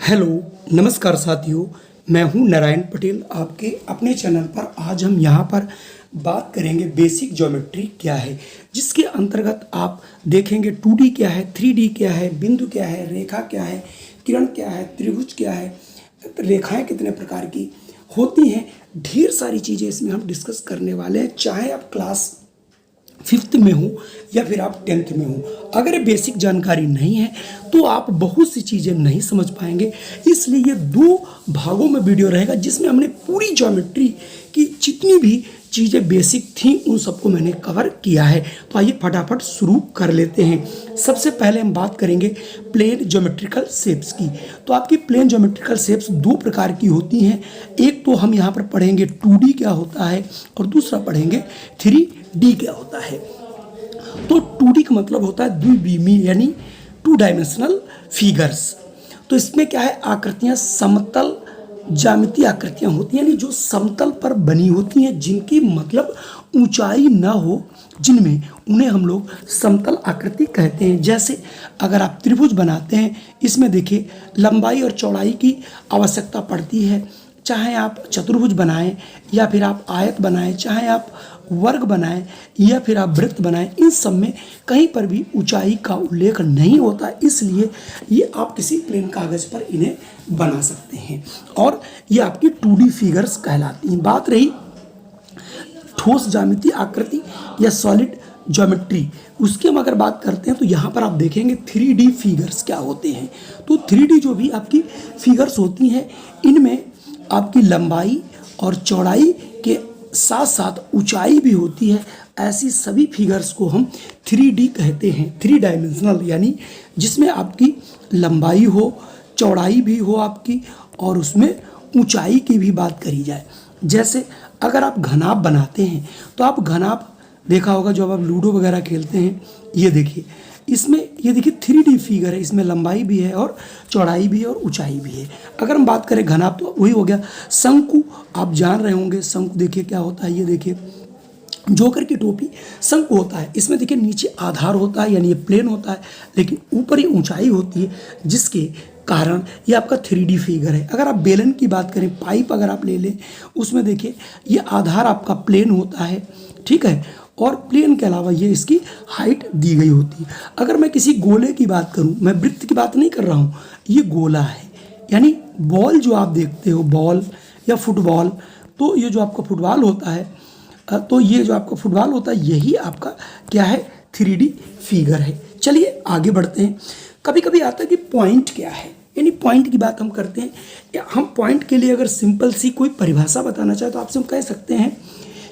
Hello नमस्कार साथियों, मैं हूं नारायण पटेल आपके अपने चैनल पर। आज हम यहां पर बात करेंगे बेसिक ज्योमेट्री क्या है, जिसके अंतर्गत आप देखेंगे 2D क्या है, 3D क्या है, बिंदु क्या है, रेखा क्या है, किरण क्या है, त्रिभुज क्या है, रेखाएं कितने प्रकार की होती हैं। ढेर सारी चीज़ें इसमें हम डिस्कस करने वाले हैं, चाहे आप क्लास 5th में हो या फिर आप 10th में हो। अगर ये बेसिक जानकारी नहीं है तो आप बहुत सी चीज़ें नहीं समझ पाएंगे। इसलिए ये 2 भागों में वीडियो रहेगा, जिसमें हमने पूरी ज्योमेट्री की जितनी भी चीज़ें बेसिक थी उन सबको मैंने कवर किया है। तो आइए फटाफट शुरू कर लेते हैं। सबसे पहले हम बात करेंगे प्लेन ज्योमेट्रिकल शेप्स की। तो आपकी प्लेन ज्योमेट्रिकल शेप्स 2 प्रकार की होती हैं। एक तो हम यहाँ पर पढ़ेंगे 2D क्या होता है और दूसरा पढ़ेंगे 3D क्या होता है। तो 2D का मतलब होता है द्विविमीय, यानी 2 डायमेंशनल फिगर्स। तो इसमें क्या है, आकृतियाँ समतल ज्यामितीय आकृतियाँ होती हैं, यानी जो समतल पर बनी होती हैं, जिनकी मतलब ऊंचाई ना हो, जिनमें उन्हें हम लोग समतल आकृति कहते हैं। जैसे अगर आप त्रिभुज बनाते हैं, इसमें देखिए लंबाई और चौड़ाई की आवश्यकता पड़ती है। चाहे आप चतुर्भुज बनाएं या फिर आप आयत बनाएं, चाहे आप वर्ग बनाएं या फिर आप वृत्त बनाएं, इन सब में कहीं पर भी ऊंचाई का उल्लेख नहीं होता। इसलिए ये आप किसी प्लेन कागज पर इन्हें बना सकते हैं और ये आपकी 2D फिगर्स कहलाती हैं। बात रही ठोस ज्यामितीय आकृति या सॉलिड ज्योमेट्री, उसकी हम अगर बात करते हैं तो यहाँ पर आप देखेंगे 3D फिगर्स क्या होते हैं। तो 3D जो भी आपकी फिगर्स होती हैं, इनमें आपकी लंबाई और चौड़ाई के साथ साथ ऊंचाई भी होती है। ऐसी सभी फिगर्स को हम 3D कहते हैं, 3 डायमेंशनल, यानी जिसमें आपकी लंबाई हो, चौड़ाई भी हो आपकी, और उसमें ऊंचाई की भी बात करी जाए। जैसे अगर आप घनाभ बनाते हैं तो आप घनाभ देखा होगा, जो आप लूडो वगैरह खेलते हैं, ये देखिए इसमें, ये देखिए 3D फिगर है, इसमें लंबाई भी है और चौड़ाई भी है और ऊंचाई भी है। अगर हम बात करें घनाभ तो वही हो गया। शंकु आप जान रहे होंगे, शंकु देखिए क्या होता है, ये देखिए जोकर की टोपी शंकु होता है। इसमें देखिए नीचे आधार होता है, यानी ये प्लेन होता है, लेकिन ऊपर ही ऊंचाई होती है, जिसके कारण ये आपका 3D फिगर है। अगर आप बेलन की बात करें, पाइप अगर आप ले लें, उसमें देखिए ये आधार आपका प्लेन होता है, ठीक है, और प्लेन के अलावा ये इसकी हाइट दी गई होती है। अगर मैं किसी गोले की बात करूं, मैं वृत्त की बात नहीं कर रहा हूं, ये गोला है, यानी बॉल जो आप देखते हो, बॉल या फुटबॉल, तो ये जो आपका फुटबॉल होता है, तो ये जो आपका फुटबॉल होता है, यही आपका क्या है, 3D फिगर है। चलिए आगे बढ़ते हैं। कभी कभी आता है कि पॉइंट क्या है, यानी पॉइंट की बात हम करते हैं। या हम पॉइंट के लिए अगर सिंपल सी कोई परिभाषा बताना चाहे तो आपसे हम कह सकते हैं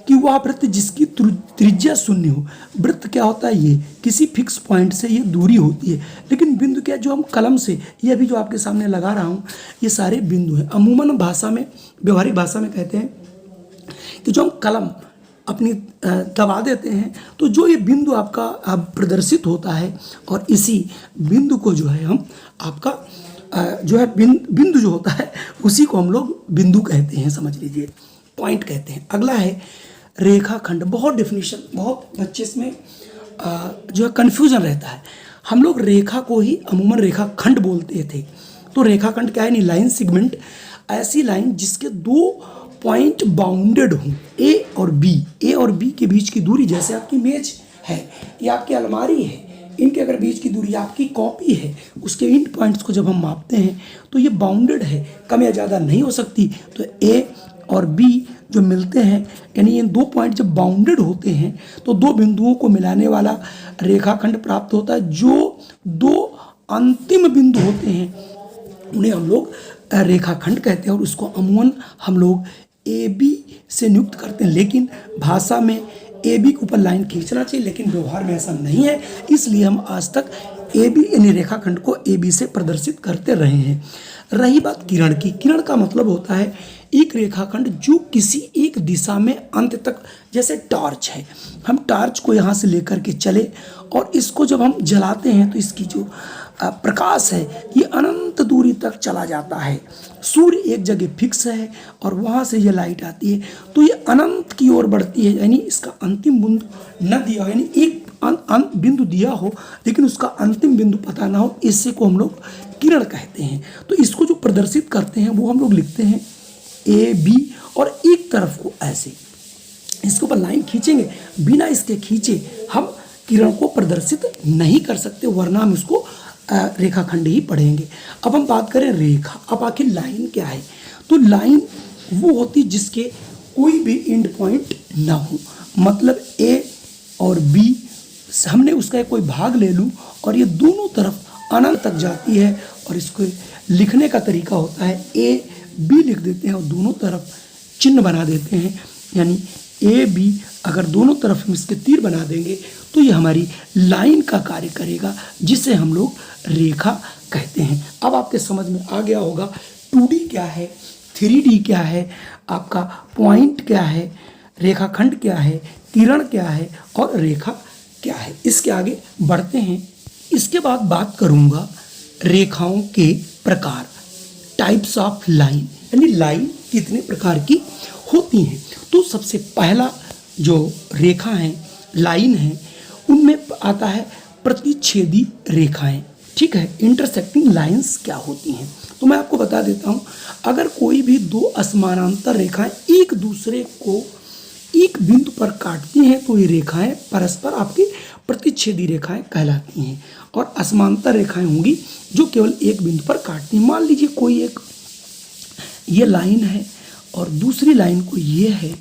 कि वह वृत्त जिसकी त्रिज्या 0 हो। वृत्त क्या होता है, ये किसी फिक्स पॉइंट से ये दूरी होती है। लेकिन बिंदु क्या, जो हम कलम से, ये अभी जो आपके सामने लगा रहा हूँ, ये सारे बिंदु हैं। अमूमन भाषा में, व्यवहारिक भाषा में कहते हैं कि जो हम कलम अपनी दबा देते हैं तो जो ये बिंदु आपका प्रदर्शित होता है, और इसी बिंदु को जो है हम आपका जो है बिंदु जो होता है, उसी को हम लोग बिंदु कहते हैं, समझ लीजिए, पॉइंट कहते हैं। अगला है रेखाखंड। बहुत डेफिनेशन, बहुत बच्चे इसमें जो है कन्फ्यूजन रहता है। हम लोग रेखा को ही अमूमन रेखाखंड बोलते थे। तो रेखाखंड क्या है, यानी लाइन सेगमेंट, ऐसी लाइन जिसके 2 पॉइंट बाउंडेड हों, ए और बी के बीच की दूरी, जैसे आपकी मेज है या आपकी अलमारी है, इनके अगर बीच की दूरी, आपकी कॉपी है, उसके इन पॉइंट्स को जब हम मापते हैं तो ये बाउंडेड है, कम या ज़्यादा नहीं हो सकती। तो ए और बी जो मिलते हैं, यानी ये 2 पॉइंट जब बाउंडेड होते हैं तो 2 बिंदुओं को मिलाने वाला रेखाखंड प्राप्त होता है। जो 2 अंतिम बिंदु होते हैं उन्हें हम लोग रेखाखंड कहते हैं, और उसको अमूमन हम लोग ए बी से नियुक्त करते हैं। लेकिन भाषा में ए बी के ऊपर लाइन खींचना चाहिए, लेकिन व्यवहार में ऐसा नहीं है, इसलिए हम आज तक ए बी यानी रेखाखंड को ए बी से प्रदर्शित करते रहे हैं। रही बात किरण की, किरण का मतलब होता है एक रेखाखंड जो किसी एक दिशा में अंत तक, जैसे टॉर्च है, हम टॉर्च को यहाँ से लेकर के चले और इसको जब हम जलाते हैं तो इसकी जो प्रकाश है ये अनंत दूरी तक चला जाता है। सूर्य एक जगह फिक्स है और वहाँ से ये लाइट आती है तो ये अनंत की ओर बढ़ती है, यानी इसका अंतिम बिंदु न दिया हो, यानी एक बिंदु दिया हो लेकिन उसका अंतिम बिंदु पता ना हो, इसी को हम लोग किरण कहते हैं। तो इसको जो प्रदर्शित करते हैं वो हम लोग लिखते हैं ए बी, और एक तरफ को ऐसे इसके ऊपर लाइन खींचेंगे, बिना इसके खींचे हम किरण को प्रदर्शित नहीं कर सकते, वरना हम इसको रेखाखंड ही पढ़ेंगे। अब हम बात करें रेखा। अब आखिर लाइन क्या है? तो लाइन वो होती जिसके कोई भी एंड पॉइंट ना हो, मतलब ए और बी हमने उसका कोई भाग ले लूँ और ये दोनों तरफ अनंत तक जाती है, और इसको लिखने का तरीका होता है ए बी लिख देते हैं और दोनों तरफ चिन्ह बना देते हैं, यानी ए बी अगर दोनों तरफ हम इसके तीर बना देंगे तो ये हमारी लाइन का कार्य करेगा, जिसे हम लोग रेखा कहते हैं। अब आपके समझ में आ गया होगा 2D क्या है, 3D क्या है, आपका पॉइंट क्या है, रेखाखंड क्या है, किरण क्या है और रेखा क्या है। इसके आगे बढ़ते हैं। इसके बाद बात करूंगा रेखाओं के प्रकार, टाइप्स ऑफ लाइन, यानी लाइन कितने प्रकार की होती हैं। तो सबसे पहला जो रेखा है, लाइन है, उनमें आता है प्रतिच्छेदी रेखाएं। ठीक है, इंटरसेक्टिंग लाइंस क्या होती हैं? तो मैं आपको बता देता हूं, अगर कोई भी दो असमानांतर रेखाएं एक दूसरे को एक बिंदु पर काटती हैं तो ये रेखाएं परस्पर आपकी प्रतिच्छेदी रेखाएं कहलाती हैं, और असमांतर रेखाएं होंगी जो केवल एक बिंदु पर काटती हैं। मान लीजिए कोई एक ये लाइन है और दूसरी लाइन को ये है,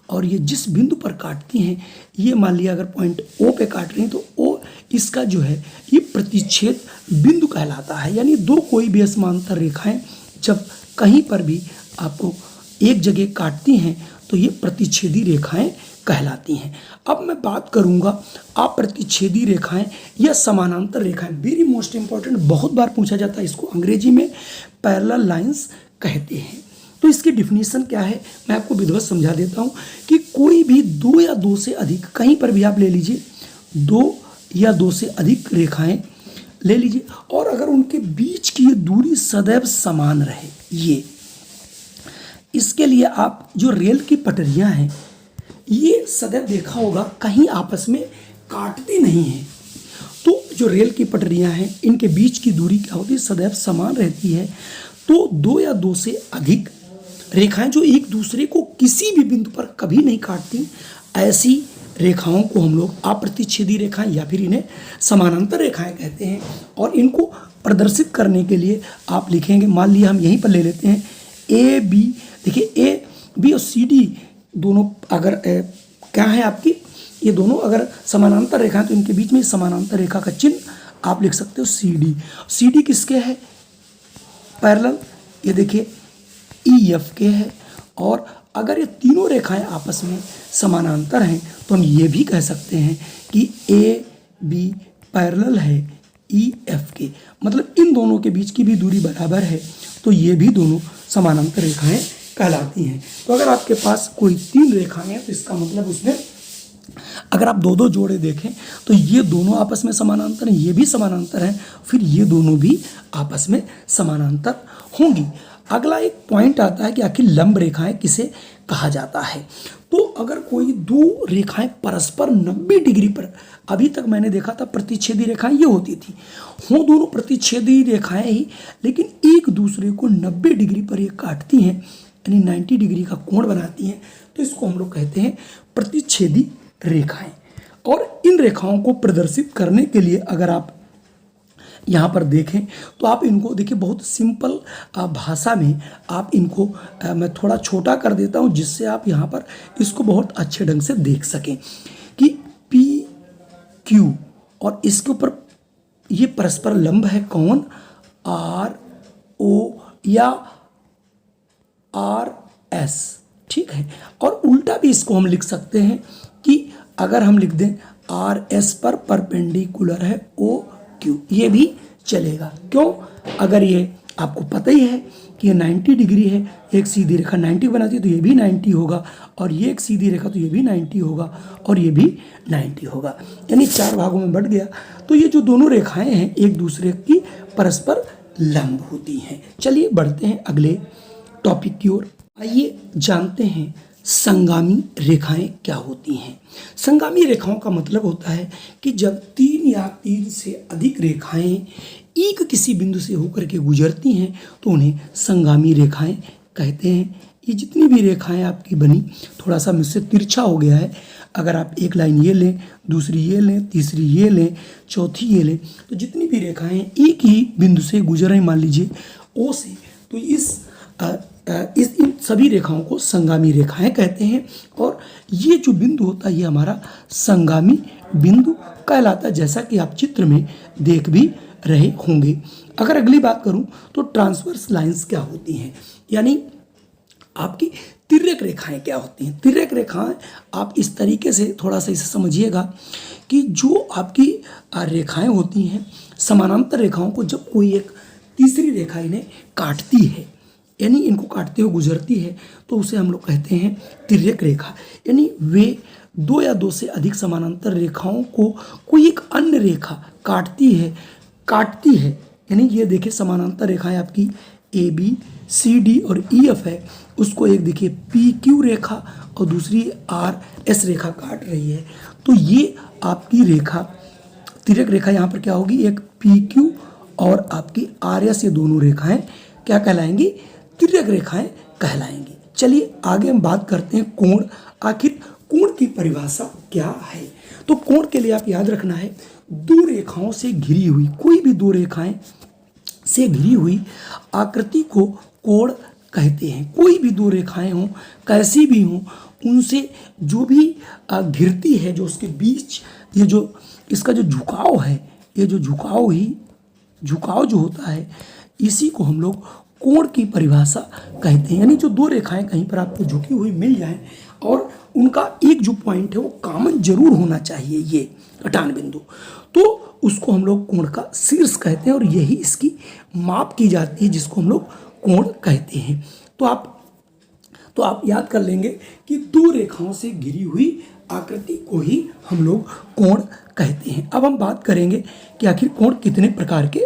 और ये जिस बिंदु पर काटती हैं, ये मान लिया अगर पॉइंट ओ पे काट रही हैं तो ओ इसका जो है ये प्रतिच्छेद बिंदु कहलाता है। यानी दो कोई भी असमांतर रेखाएं जब कहीं पर भी आपको एक जगह काटती हैं तो ये प्रतिच्छेदी रेखाएं कहलाती हैं। अब मैं बात करूंगा अप्रतिच्छेदी रेखाएं या समानांतर रेखाएं। वेरी मोस्ट इंपॉर्टेंट, बहुत बार पूछा जाता है इसको, अंग्रेजी में पैरेलल लाइंस कहते हैं। तो इसकी डिफिनीशन क्या है मैं आपको विधिवत समझा देता हूं कि कोई भी दो या दो से अधिक, कहीं पर भी आप ले लीजिए, दो या दो से अधिक रेखाएं ले लीजिए, और अगर उनके बीच की ये दूरी सदैव समान रहे, ये इसके लिए आप जो रेल की पटरियां हैं ये सदैव देखा होगा कहीं आपस में काटती नहीं हैं। तो जो रेल की पटरियां हैं इनके बीच की दूरी क्या होती है? सदैव समान रहती है। तो दो या दो से अधिक रेखाएं जो एक दूसरे को किसी भी बिंदु पर कभी नहीं काटती, ऐसी रेखाओं को हम लोग अप्रतिच्छेदी रेखाएं या फिर इन्हें समानांतर रेखाएं कहते हैं। और इनको प्रदर्शित करने के लिए आप लिखेंगे, मान लिया हम यहीं पर ले लेते हैं ए बी। देखिए ए बी और सी डी दोनों अगर क्या है आपकी, ये दोनों अगर समानांतर रेखा है तो इनके बीच में समानांतर रेखा का चिन्ह आप लिख सकते हो सी डी। सी डी किसके है? पैरेलल, ये देखिए ई एफ के है। और अगर ये तीनों रेखाएं आपस में समानांतर हैं तो हम ये भी कह सकते हैं कि ए बी पैरेलल है ई एफ के, मतलब इन दोनों के बीच की भी दूरी बराबर है, तो ये भी दोनों समानांतर रेखाएं कहलाती हैं। तो अगर आपके पास कोई तीन रेखाएं हैं तो इसका मतलब उसमें अगर आप दो दो जोड़े देखें तो ये दोनों आपस में समानांतर हैं, ये भी समानांतर हैं, फिर ये दोनों भी आपस में समानांतर होंगी। अगला एक पॉइंट आता है कि आखिर लंब रेखाएं किसे कहा जाता है। तो अगर कोई दो रेखाएं परस्पर 90 डिग्री पर, अभी तक मैंने देखा था प्रतिच्छेदी रेखाएं ये होती थी, हों दोनों प्रतिच्छेदी रेखाएं ही, लेकिन एक दूसरे को 90 डिग्री पर ये काटती हैं, यानी 90 डिग्री का कोण बनाती हैं, तो इसको हम लोग कहते हैं प्रतिच्छेदी रेखाएं। और इन रेखाओं को प्रदर्शित करने के लिए अगर आप यहाँ पर देखें तो आप इनको देखिए बहुत सिंपल भाषा में आप इनको मैं थोड़ा छोटा कर देता हूँ जिससे आप यहाँ पर इसको बहुत अच्छे ढंग से देख सकें कि पी क्यू और इसके ऊपर ये परस्पर लंब है कौन? आर ओ या आर एस, ठीक है। और उल्टा भी इसको हम लिख सकते हैं कि अगर हम लिख दें आर एस पर परपेंडिकुलर है ओ क्यू, ये भी चलेगा। क्यों? अगर ये आपको पता ही है कि ये 90 डिग्री है, एक सीधी रेखा 90 बनाती है तो ये भी 90 होगा, और ये एक सीधी रेखा तो ये भी 90 होगा, और ये भी 90 होगा, यानी चार भागों में बट गया। तो ये जो दोनों रेखाएं हैं एक दूसरे की परस्पर लंब होती हैं। चलिए बढ़ते हैं अगले टॉपिक की ओर। आइए जानते हैं संगामी रेखाएं क्या होती हैं। संगामी रेखाओं का मतलब होता है कि जब 3 या 3 से अधिक रेखाएं एक किसी बिंदु से होकर के गुजरती हैं तो उन्हें संगामी रेखाएं कहते हैं। ये जितनी भी रेखाएं आपकी बनी, थोड़ा सा मुझसे तिरछा हो गया है, अगर आप एक लाइन ये लें, दूसरी ये लें, तीसरी ये लें, चौथी ये लें, तो जितनी भी रेखाएं एक ही बिंदु से गुजर रही, मान लीजिए ओ से, तो इन सभी रेखाओं को संगामी रेखाएं कहते हैं। और ये जो बिंदु होता है ये हमारा संगामी बिंदु कहलाता है, जैसा कि आप चित्र में देख भी रहे होंगे। अगर अगली बात करूं तो ट्रांसवर्स लाइंस क्या होती हैं, यानी आपकी तिर्यक रेखाएं क्या होती हैं। तिर्यक रेखाएं आप इस तरीके से थोड़ा सा इसे समझिएगा कि जो आपकी रेखाएं होती हैं, समानांतर रेखाओं को जब कोई एक तीसरी रेखा इन्हें काटती है, यानी इनको काटते हुए गुजरती है, तो उसे हम लोग कहते हैं तिर्यक रेखा। यानी वे 2 या 2 से अधिक समानांतर रेखाओं को कोई एक अन्य रेखा काटती है। यानी ये देखिए समानांतर रेखाएं आपकी ए बी सी डी और ई एफ है, उसको एक देखिए पी क्यू रेखा और दूसरी आर एस रेखा काट रही है, तो ये आपकी रेखा तिर्यक रेखा यहाँ पर क्या होगी, एक पी क्यू और आपकी आर एस, ये दोनों रेखाएं क्या कहलाएंगी, तिर्यक रेखाएं कहलाएंगी। चलिए आगे हम बात करते हैं कोण। आखिर कोण की परिभाषा क्या है। तो कोण के लिए आप याद रखना है, 2 रेखाओं से घिरी हुई, कोई भी 2 रेखाएं से घिरी हुई आकृति को कोण कहते हैं। कोई भी 2 रेखाएं हों, कैसी भी हों, उनसे जो भी घिरती है, जो उसके बीच ये जो इसका जो झुकाव है, ये जो झुकाव जो होता है, इसी को हम लोग कोण की परिभाषा कहते हैं। यानी जो 2 रेखाएं कहीं पर आपको झुकी हुई मिल जाएं और उनका एक जो पॉइंट है वो कॉमन जरूर होना चाहिए, ये कटान बिंदु, तो उसको हम लोग कोण का शीर्ष कहते हैं और यही इसकी माप की जाती है, जिसको हम लोग कोण कहते हैं। तो आप याद कर लेंगे कि 2 रेखाओं से घिरी हुई आकृति को ही हम लोग कोण कहते हैं। अब हम बात करेंगे कि आखिर कोण कितने प्रकार के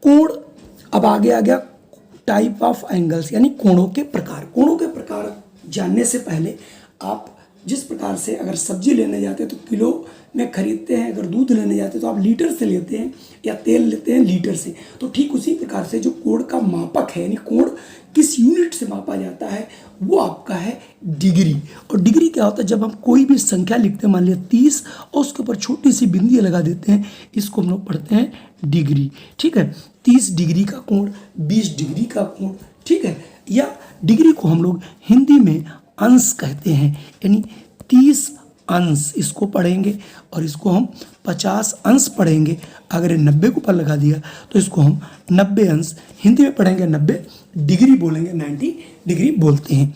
कोण। अब आगे आ गया टाइप ऑफ एंगल्स, यानी कोणों के प्रकार। कोणों के प्रकार जानने से पहले आप जिस प्रकार से अगर सब्जी लेने जाते हैं तो किलो में खरीदते हैं, अगर दूध लेने जाते हैं तो आप लीटर से लेते हैं, या तेल लेते हैं लीटर से, तो ठीक उसी प्रकार से जो कोण का मापक है, यानी कोण किस यूनिट से मापा जाता है, वो आपका है डिग्री। और डिग्री क्या होता है, जब हम कोई भी संख्या लिखते हैं, मान लिया 30 और उसके ऊपर छोटी सी बिंदी लगा देते हैं, इसको हम लोग पढ़ते हैं डिग्री। ठीक है, 30 डिग्री का कोण, 20 डिग्री का कोण, ठीक है। या डिग्री को हम लोग हिंदी में अंश कहते हैं, यानी 30 अंश इसको पढ़ेंगे और इसको हम 50 अंश पढ़ेंगे। अगर 90 को ऊपर लगा दिया तो इसको हम 90 अंश हिंदी में पढ़ेंगे, 90 डिग्री बोलेंगे, 90 डिग्री बोलते हैं।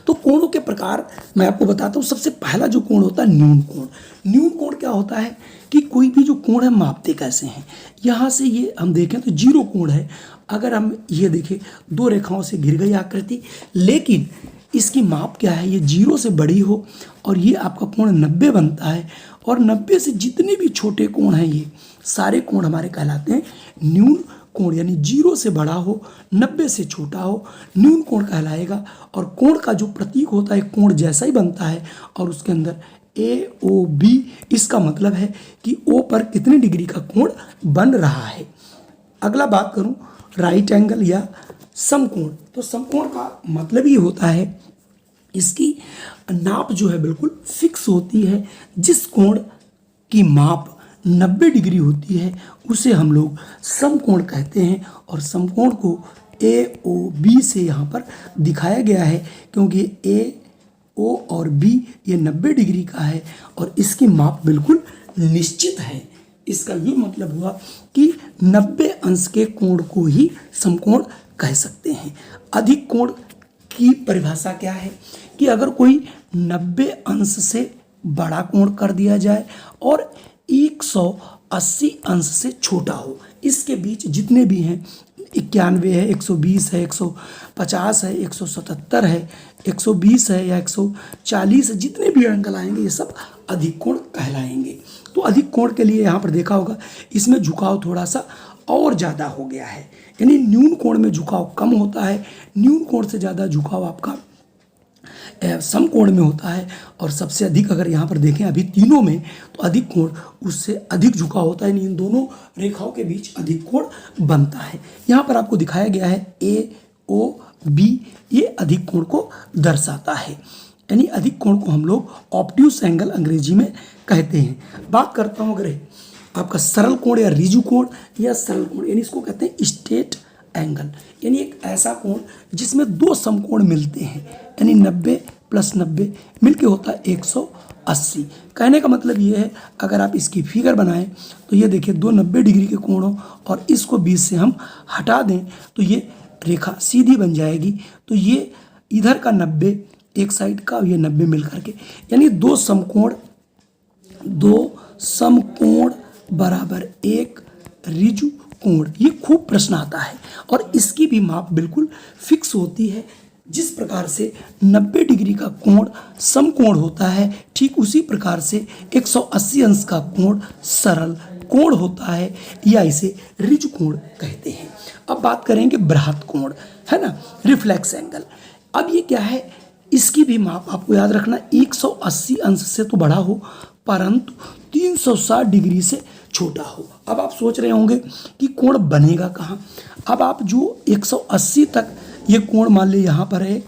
तो कोणों के प्रकार मैं आपको बताता हूँ। सबसे पहला जो कोण होता है न्यून कोण। न्यून कोण क्या होता है कि कोई भी जो कोण है मापते कैसे हैं। यहाँ से ये हम देखें तो 0 कोण है। अगर हम ये देखें 2 रेखाओं से घिर गई आकृति, लेकिन इसकी माप क्या है, ये 0 से बड़ी हो और ये आपका कोण 90 बनता है, और 90 से जितने भी छोटे कोण हैं ये सारे कोण हमारे कहलाते हैं न्यून कोण। यानी 0 से बड़ा हो, 90 से छोटा हो, न्यून कोण कहलाएगा। और कोण का जो प्रतीक होता है कोण जैसा ही बनता है और उसके अंदर ए ओ बी, इसका मतलब है कि ओ पर कितने डिग्री का कोण बन रहा है। अगला बात करूं राइट एंगल या समकोण। तो समकोण का मतलब ये होता है इसकी नाप जो है बिल्कुल फिक्स होती है। जिस कोण की माप 90 डिग्री होती है उसे हम लोग समकोण कहते हैं, और समकोण को ए ओ बी से यहाँ पर दिखाया गया है, क्योंकि ए ओ और बी ये 90 डिग्री का है और इसकी माप बिल्कुल निश्चित है। इसका ये मतलब हुआ कि 90 अंश के कोण को ही समकोण कह सकते हैं। अधिक कोण की परिभाषा क्या है कि अगर कोई 90 अंश से बड़ा कोण कर दिया जाए और 180 अंश से छोटा हो, इसके बीच जितने भी हैं 91 है, 120 है, 150 है, 177 है, 120 है या 140 है, जितने भी एंगल आएंगे ये सब अधिक कोण कहलाएंगे। तो अधिक कोण के लिए यहाँ पर देखा होगा इसमें झुकाव थोड़ा सा और ज़्यादा हो गया है, यानी न्यून कोण में झुकाव कम होता है, न्यून कोण से ज़्यादा झुकाव आपका समकोण में होता है, और सबसे अधिक अगर यहाँ पर देखें अभी तीनों में, तो अधिक कोण उससे अधिक झुका होता है, यानी इन दोनों रेखाओं के बीच अधिक कोण बनता है। यहाँ पर आपको दिखाया गया है AOB, ये अधिक कोण को दर्शाता है, यानी अधिक कोण को हम लोग ऑब्ट्यूस एंगल अंग्रेजी में कहते हैं। बात करता हूँ अगर आपका सरल कोण या रिजु कोण या सरल कोण, यानी इसको कहते हैं स्ट्रेट एंगल, यानी एक ऐसा कोण जिसमें दो समकोण मिलते हैं, यानी 90 + 90 मिलके होता है 180। कहने का मतलब ये है, अगर आप इसकी फिगर बनाएं तो ये देखिए दो 90 डिग्री के कोण हो और इसको बीच से हम हटा दें तो ये रेखा सीधी बन जाएगी। तो ये इधर का 90 एक साइड का, ये 90 मिल करके, यानी दो समकोण बराबर एक रिजु कोण। ये खूब प्रश्न आता है और इसकी भी माप बिल्कुल फिक्स होती है। जिस प्रकार से 90 डिग्री का कोण समकोण होता है, ठीक उसी प्रकार से 180 अंश का कोण सरल कोण होता है, या इसे रिजु कोण कहते हैं। अब बात करेंगे बृहत कोण, है ना, रिफ्लेक्स एंगल। अब ये क्या है, इसकी भी माप आपको याद रखना 180 अंश से तो बड़ा हो, परंतु 360 डिग्री से छोटा हो। अब आप सोच रहे होंगे कि कोण बनेगा कहाँ। अब आप जो 180 तक ये कोण मान ले यहाँ पर है,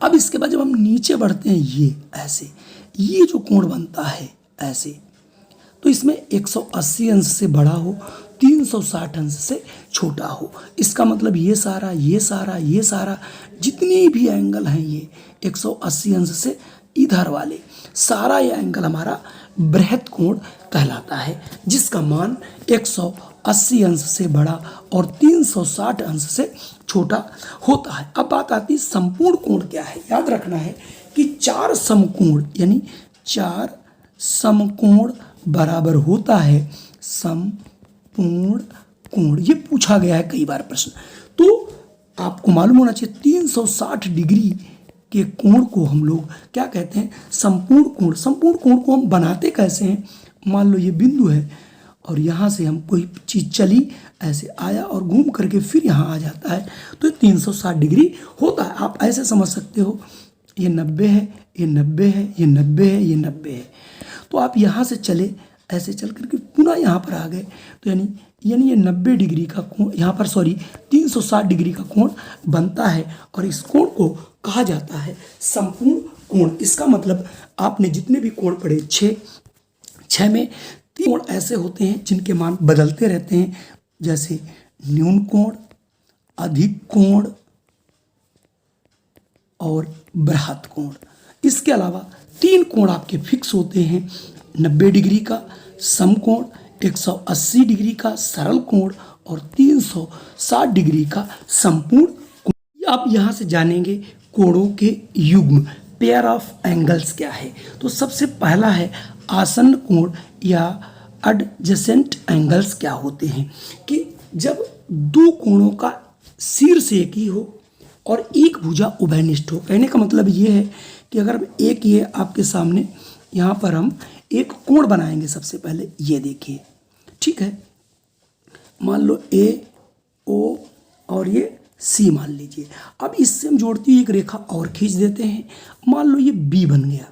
अब इसके बाद जब हम नीचे बढ़ते हैं ये ऐसे, ये जो कोण बनता है ऐसे, तो इसमें 180 अंश से बड़ा हो, 360 अंश से छोटा हो। इसका मतलब ये सारा जितने भी एंगल हैं ये 180 अंश से इधर वाले सारा ये एंगल हमारा बृहत कोण कहलाता है, जिसका मान 180 अंश से बड़ा और 360 अंश से छोटा होता है। अब बात आती है संपूर्ण कोण क्या है। याद रखना है कि 4 समकोण, यानी 4 समकोण बराबर होता है संपूर्ण कोण। ये पूछा गया है कई बार प्रश्न, तो आपको मालूम होना चाहिए 360 डिग्री के कोण को हम लोग क्या कहते हैं, संपूर्ण कोण। संपूर्ण कोण को हम बनाते कैसे हैं, मान लो ये बिंदु है और यहाँ से हम कोई चीज़ चली, ऐसे आया और घूम करके फिर यहाँ आ जाता है, तो 360 डिग्री होता है। आप ऐसे समझ सकते हो, ये 90 है, ये 90 है, ये 90 है, ये 90 है, तो आप यहाँ से चले, ऐसे चल करके पुनः यहाँ पर आ गए, तो यानी ये 90 डिग्री का कोण यहाँ पर 360 डिग्री का कोण बनता है, और इस कोण को कहा जाता है संपूर्ण कोण। इसका मतलब आपने जितने भी कोण पढ़े, 6 में 3 कोण ऐसे होते हैं जिनके मान बदलते रहते हैं, जैसे न्यून कोण, अधिक कोण और बृहत कोण। इसके अलावा 3 कोण आपके फिक्स होते हैं, 90 डिग्री का समकोण, 180 डिग्री का सरल कोण और 360 डिग्री का संपूर्ण कोण। आप यहाँ से जानेंगे कोणों के युग्म, पेयर ऑफ एंगल्स क्या है। तो सबसे पहला है आसन्न कोण या एडजेसेंट एंगल्स क्या होते हैं, कि जब दो कोणों का शीर्ष एक ही हो और एक भुजा उभयनिष्ठ हो। कहने का मतलब ये है कि अगर हम एक ये आपके सामने यहाँ पर हम एक कोण बनाएंगे, सबसे पहले ये देखिए, ठीक है, मान लो AO और ये C मान लीजिए। अब इससे हम जोड़ती हुई एक रेखा और खींच देते हैं, मान लो ये B बन गया।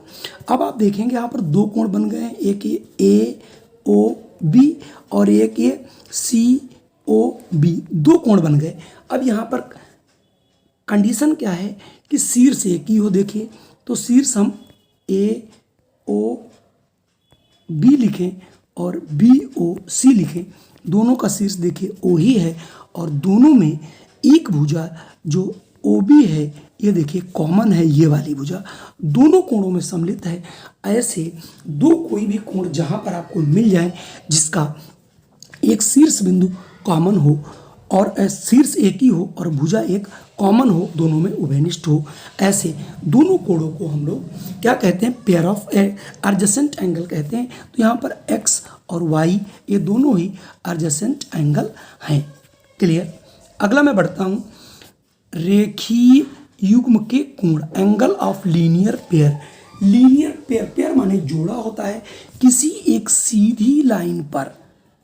अब आप देखेंगे यहाँ पर 2 कोण बन गए हैं, एक ये AOB और एक ये COB, 2 कोण बन गए। अब यहाँ पर कंडीशन क्या है कि शीर्ष एक ही हो। देखिए, तो शीर्ष हम AOB लिखें और BOC लिखें, दोनों का शीर्ष देखिए O ही है, और दोनों में एक भुजा जो OB है, ये देखिए कॉमन है, ये वाली भुजा दोनों कोणों में सम्मिलित है। ऐसे दो कोई भी कोण जहाँ पर आपको मिल जाए जिसका एक शीर्ष बिंदु कॉमन हो और शीर्ष एक ही हो और भुजा एक कॉमन हो, दोनों में उभयनिष्ठ हो, ऐसे दोनों कोणों को हम लोग क्या कहते हैं, पेयर ऑफ एडजेसेंट एंगल कहते हैं। तो यहाँ पर X और Y ये दोनों ही एडजेसेंट एंगल हैं। क्लियर। अगला मैं बढ़ता हूँ, रेखीय युग्म के कोण, angle of linear pair. Linear pair, pair माने जोड़ा होता है किसी एक सीधी लाइन पर।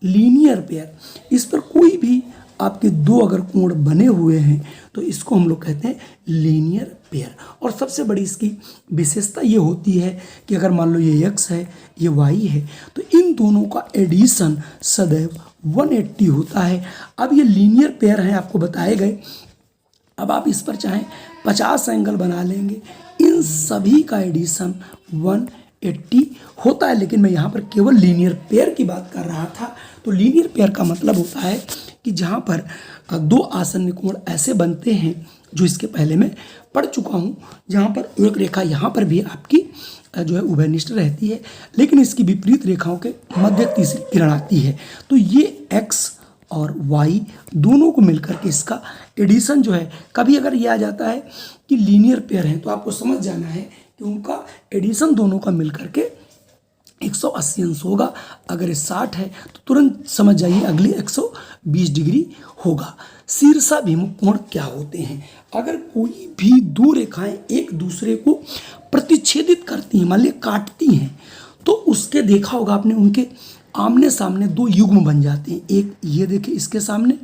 लीनियर पेयर, इस पर कोई भी आपके दो अगर कोण बने हुए हैं तो इसको हम लोग कहते हैं लीनियर पेयर। और सबसे बड़ी इसकी विशेषता ये होती है कि अगर मान लो ये x है ये y है तो इन दोनों का एडिशन सदैव 180 होता है। अब ये लीनियर पेयर हैं आपको बताए गए। अब आप इस पर चाहें 50 एंगल बना लेंगे, इन सभी का एडिशन 180 होता है। लेकिन मैं यहाँ पर केवल लीनियर पेयर की बात कर रहा था। तो लीनियर पेयर का मतलब होता है कि जहाँ पर दो आसन्न कोण ऐसे बनते हैं जो इसके पहले मैं पढ़ चुका हूँ, जहाँ पर एक रेखा यहाँ पर भी आपकी जो है उभयनिष्ठ रहती है, लेकिन इसकी विपरीत रेखाओं के मध्य तीसरी किरण आती है। तो ये x और y दोनों को मिलकर के इसका एडिशन जो है, कभी अगर ये आ जाता है कि लीनियर पेयर हैं तो आपको समझ जाना है कि उनका एडिशन दोनों का मिलकर के 180 अंश होगा। अगर ये 60 है तो तुरंत समझ जाइए अगली 120 डिग्री होगा। शीर्षाभिमुख कोण क्या होते हैं? अगर कोई भी दो रेखाएं एक दूसरे को प्रतिच्छेदित करती हैं, मान लीजिए काटती हैं, तो उसके देखा होगा आपने उनके आमने सामने दो युग्म बन जाते हैं। एक ये देखिए इसके सामने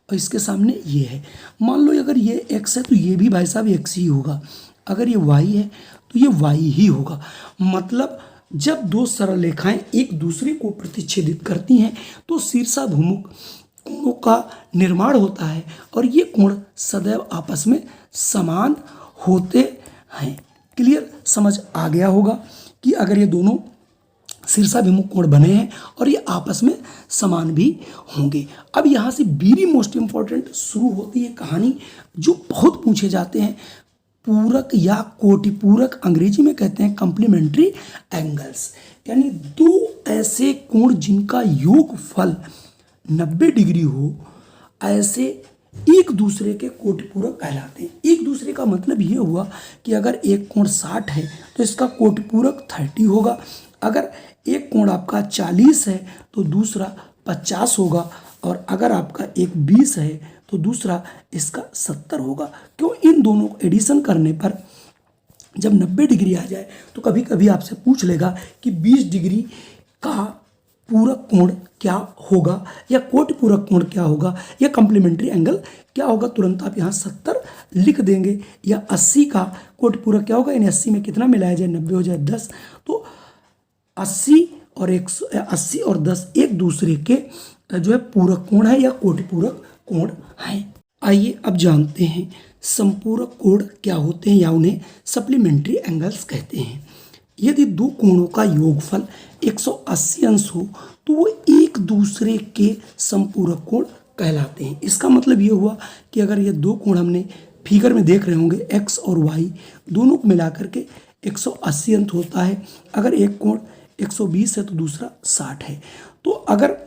और इसके सामने ये है। मान लो अगर ये x है तो ये भी भाई साहब x ही होगा, अगर ये y है तो ये y ही होगा। मतलब जब दो सरल रेखाएं एक दूसरे को प्रतिच्छेदित करती हैं तो शीर्षाभिमुख कोणों का निर्माण होता है और ये कोण सदैव आपस में समान होते हैं। क्लियर समझ आ गया होगा कि अगर ये दोनों शीर्षाभिमुख कोण बने हैं और ये आपस में समान भी होंगे। अब यहाँ से वेरी मोस्ट इंपॉर्टेंट शुरू होती है कहानी, जो बहुत पूछे जाते हैं, पूरक या कोटिपूरक, अंग्रेजी में कहते हैं कॉम्प्लीमेंट्री एंगल्स, यानी दो ऐसे कोण जिनका योगफल 90 डिग्री हो, ऐसे एक दूसरे के कोटिपूरक कहलाते हैं। एक दूसरे का मतलब ये हुआ कि अगर एक कोण 60 है तो इसका कोटिपूरक 30 होगा, अगर एक कोण आपका 40 है तो दूसरा 50 होगा, और अगर आपका एक 20 है तो दूसरा इसका 70 होगा। क्यों? इन दोनों को एडिशन करने पर जब 90 डिग्री आ जाए तो कभी कभी आपसे पूछ लेगा कि 20 डिग्री का पूरक कोण क्या होगा या कोटिपूरक कोण क्या होगा या कॉम्प्लीमेंट्री एंगल क्या होगा। तुरंत आप यहाँ 70 लिख देंगे। या 80 का कोटिपूरक क्या होगा, यानी 80 में कितना मिलाया जाए, 90 हो जाए 10, तो 80 और 180 और 10 एक दूसरे के जो है पूरक कोण है या कोटिपूरक कोण है। आइए अब जानते हैं संपूरक कोण क्या होते हैं या उन्हें सप्लीमेंट्री एंगल्स कहते हैं। यदि दो कोणों का योगफल 180 अंश हो तो वो एक दूसरे के संपूरक कोण कहलाते हैं। इसका मतलब ये हुआ कि अगर ये दो कोण हमने फिगर में देख रहे होंगे, x और y दोनों को मिलाकर के 180 अंश होता है। अगर एक कोण 120 है तो दूसरा 60 है। तो अगर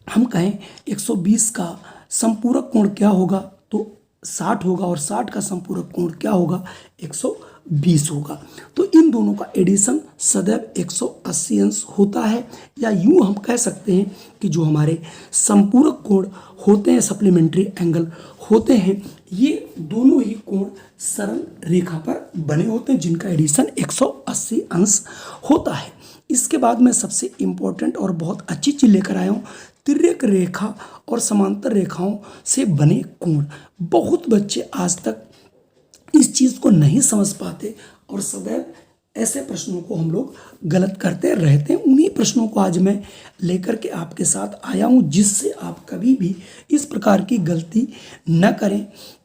हम कहें 120 का संपूरक कोण क्या होगा तो 60 होगा, और 60 का संपूरक कोण क्या होगा, 120 होगा। तो इन दोनों का एडिशन सदैव 180 अंश होता है। या यूँ हम कह सकते हैं कि जो हमारे संपूरक कोण होते हैं, सप्लीमेंट्री एंगल होते हैं, ये दोनों ही कोण सरल रेखा पर बने होते हैं जिनका एडिशन 180 अंश होता है। इसके बाद मैं सबसे इम्पोर्टेंट और बहुत अच्छी चीज़ लेकर आया हूँ, तिर्यक रेखा और समांतर रेखाओं से बने कोण। बहुत बच्चे आज तक इस चीज़ को नहीं समझ पाते और सदैव ऐसे प्रश्नों को हम लोग गलत करते रहते हैं। उन्हीं प्रश्नों को आज मैं लेकर के आपके साथ आया हूँ, जिससे आप कभी भी इस प्रकार की गलती न करें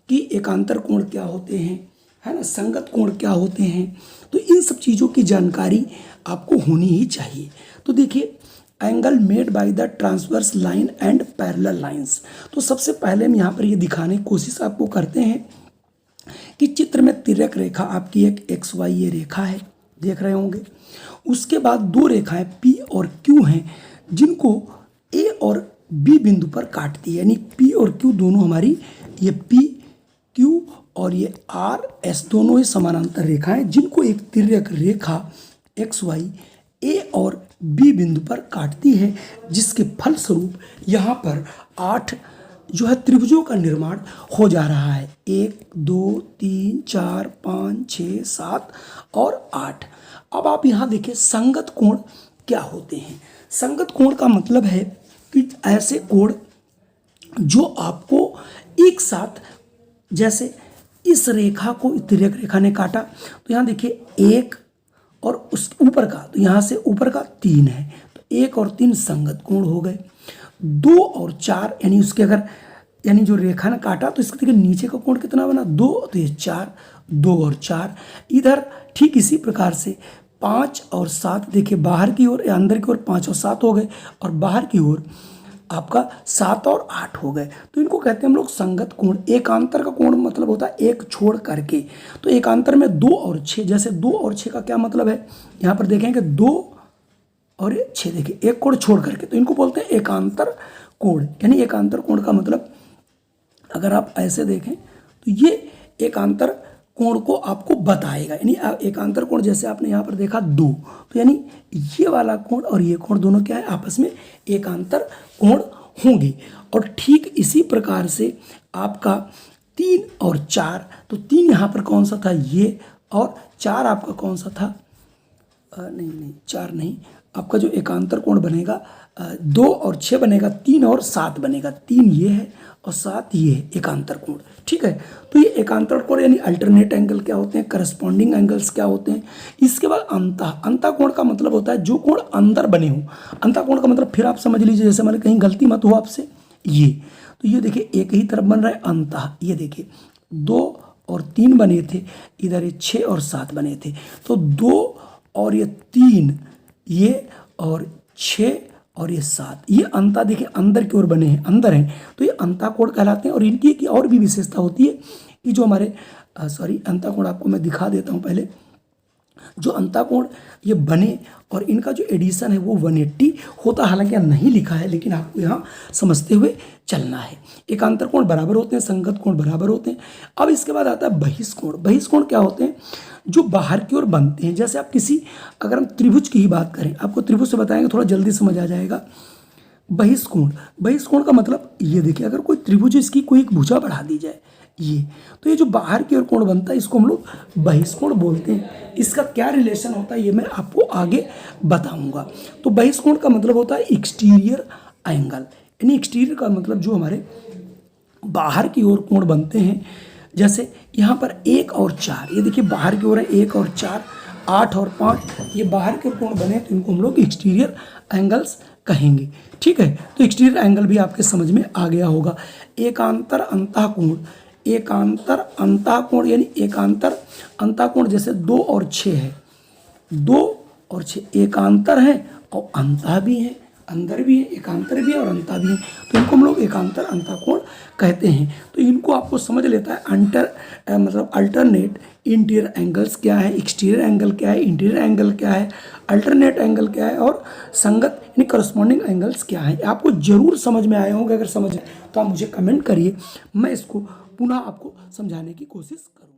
कि एकांतर कोण क्या होते हैं, है ना, संगत कोण क्या होते हैं। तो इन सब चीज़ों की जानकारी आपको होनी ही चाहिए। तो देखिए, angle made by the transverse line and parallel lines. तो सबसे पहले हम यहाँ पर ये दिखाने की कोशिश आपको करते हैं कि चित्र में तिर्यक रेखा आपकी एक XY ये रेखा है, देख रहे होंगे। उसके बाद दो रेखाएं P और Q हैं जिनको A और B बिंदु पर काटती है, यानी P और Q दोनों हमारी ये P Q और ये R S दोनों ही समानांतर रेखाएं जिनको एक तिर्यक रेखा XY A और B बिंदु पर काटती है, जिसके फलस्वरूप यहाँ पर 8 जो है त्रिभुजों का निर्माण हो जा रहा है। 1 2 3 4 5 6 7 और 8। अब आप यहाँ देखिए संगत कोण क्या होते हैं। संगत कोण का मतलब है कि ऐसे कोण जो आपको एक साथ, जैसे इस रेखा को तिर्यक रेखा ने काटा, तो यहाँ देखिए एक और उस ऊपर का, तो यहाँ से ऊपर का 3 है, तो 1 और 3 संगत कोण हो गए। 2 और 4 यानी उसके अगर, यानी जो रेखा ने काटा तो इसके देखिए नीचे का कोण कितना बना 2, तो ये 4, 2 और 4 इधर। ठीक इसी प्रकार से 5 और 7 देखिए बाहर की ओर या अंदर की ओर 5 और 7 हो गए, और बाहर की ओर आपका 7 और 8 हो गए। तो इनको कहते हैं हम लोग संगत कोण। एकांतर का कोण मतलब होता है एक छोड़ करके, तो एकांतर में 2 और 6, जैसे 2 और 6 का क्या मतलब है, यहाँ पर देखेंगे 2 और 6 देखिए एक कोण छोड़ करके, तो इनको बोलते हैं एकांतर कोण। यानी एकांतर कोण का मतलब अगर आप ऐसे देखें तो ये एकांतर कोण को आपको बताएगा। यानी एकांतर कोण जैसे आपने यहाँ पर देखा 2, तो यानी ये वाला कोण और ये कोण दोनों क्या है, आपस में एकांतर कोण होंगे। और ठीक इसी प्रकार से आपका 3 और 4, तो 3 यहाँ पर कौन सा था ये, और 4 आपका कौन सा था, नहीं 4 नहीं, आपका जो एकांतर कोण बनेगा 2 और 6 बनेगा, 3 और 7 बनेगा। 3 ये है और 7 ये है एकांतर कोण। ठीक है, तो ये एकांतर कोण यानी अल्टरनेट एंगल क्या होते हैं, करस्पॉन्डिंग एंगल्स क्या होते हैं। इसके बाद अंतः कोण का मतलब होता है जो कोण अंदर बने हो। अंतः कोण का मतलब फिर आप समझ लीजिए, जैसे मैंने कहीं गलती मत हो आपसे, ये तो ये देखिए एक ही तरफ बन रहा है अंतः, ये देखिए 2 और 3 बने थे, इधर ये 6 और 7 बने थे, तो 2 और ये 3, ये और 6 और ये 7, ये अंता देखिए अंदर की ओर बने हैं, अंदर हैं, तो ये अंता कोण कहलाते हैं। और इनकी एक और भी विशेषता होती है कि जो हमारे अंता कोण आपको मैं दिखा देता हूँ पहले। जो अंता कोण ये बने और इनका जो एडिशन है वो 180 होता, हालांकि यहाँ नहीं लिखा है, लेकिन आपको यहाँ समझते हुए चलना है। एकांतर कोण बराबर होते हैं, संगत कोण बराबर होते हैं। अब इसके बाद आता है बहिष्कोण। बहिष्कोण क्या होते हैं, जो बाहर की ओर बनते हैं। जैसे आप किसी, अगर हम त्रिभुज की ही बात करें, आपको त्रिभुज से बताएंगे थोड़ा जल्दी समझ आ जाएगा। बहिष्कोण, बहिष्कोण का मतलब ये देखिए, अगर कोई त्रिभुज इसकी कोई एक भुजा बढ़ा दी जाए, ये तो ये जो बाहर की ओर कोण बनता है इसको हम लोग बहिष्कोण बोलते हैं। इसका क्या रिलेशन होता है ये मैं आपको आगे बताऊंगा। तो बहिष्कोण का मतलब होता है एक्सटीरियर एंगल, यानी एक्सटीरियर का मतलब जो हमारे बाहर की ओर कोण बनते हैं। जैसे यहाँ पर 1 और 4, ये देखिए बाहर की ओर है 1 और 4, 8 और 5, ये बाहर के कोण बने, तो इनको हम लोग एक्सटीरियर एंगल्स कहेंगे। ठीक है, तो एक्सटीरियर एंगल भी आपके समझ में आ गया होगा। एकांतर अंतः कोण, एकांतर अंतः कोण यानी एकांतर अंतः कोण जैसे 2 और 6 है, 2 और 6 एकांतर है और अंतः भी है, अंदर भी है, एकांतर भी है और अंतः भी है, तो इनको हम लोग एकांतर अंतः कोण कहते हैं। तो इनको आपको समझ लेता है मतलब अल्टरनेट इंटीरियर एंगल्स क्या है, एक्सटीरियर एंगल क्या है, इंटीरियर एंगल क्या है, अल्टरनेट एंगल क्या है, और संगत यानी करस्पॉन्डिंग एंगल्स क्या है। आपको जरूर समझ में आए होंगे, अगर समझ तो आप मुझे कमेंट करिए, मैं इसको पुनः आपको समझाने की कोशिश करूँ।